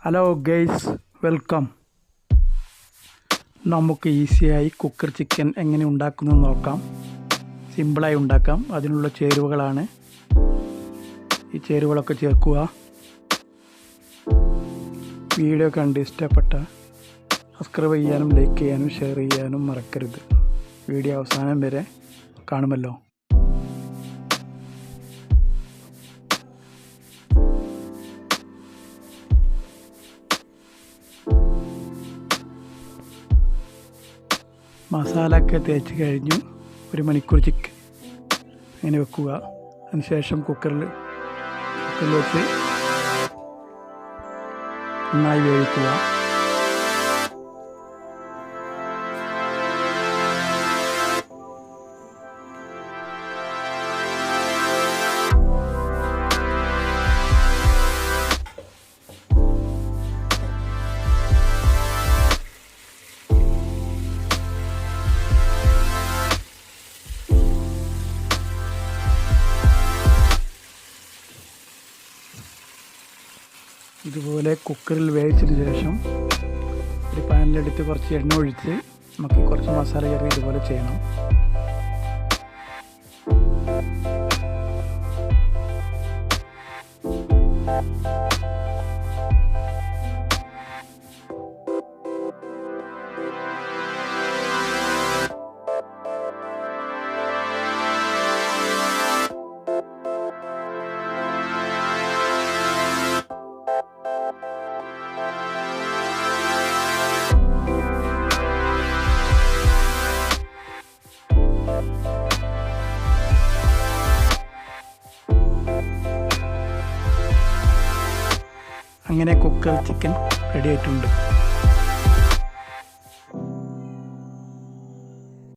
Hello guys, welcome. നമുക്ക് ഈസിയായി cooker chicken എങ്ങനെ ഉണ്ടാക്കുന്നത് നോക്കാം. സിമ്പിളായി ഉണ്ടാക്കാം. അതിനുള്ള ചേരുവകളാണ്. ഈ ചേരുവകളൊക്കെ ചേർക്കുക. വീഡിയോ കണ്ട് ഇഷ്ടപ്പെട്ട സബ്സ്ക്രൈബ് ചെയ്യാനും ലൈക്ക് ചെയ്യാനും ഷെയർ ചെയ്യാനും മറക്കരുത്. വീഡിയോ അവസാനം വരെ കാണുമല്ലോ. മസാല ഒക്കെ തേച്ച് കഴിഞ്ഞു. 1 മണിക്കൂർ ചിക്കൻ അങ്ങനെ വെക്കുക. അതിനുശേഷം കുക്കറിൽ വെച്ച് നന്നായി വേവിക്കുക. ഇതുപോലെ കുക്കറിൽ വേവിച്ചതിന് ശേഷം ഒരു പാനിലെടുത്ത് കുറച്ച് എണ്ണ ഒഴിച്ച് നമുക്ക് കുറച്ച് മസാല ചേർത്ത് ഇതുപോലെ ചെയ്യണം. അങ്ങനെ കുക്കർ ചിക്കൻ റെഡി ആയിട്ടുണ്ട്.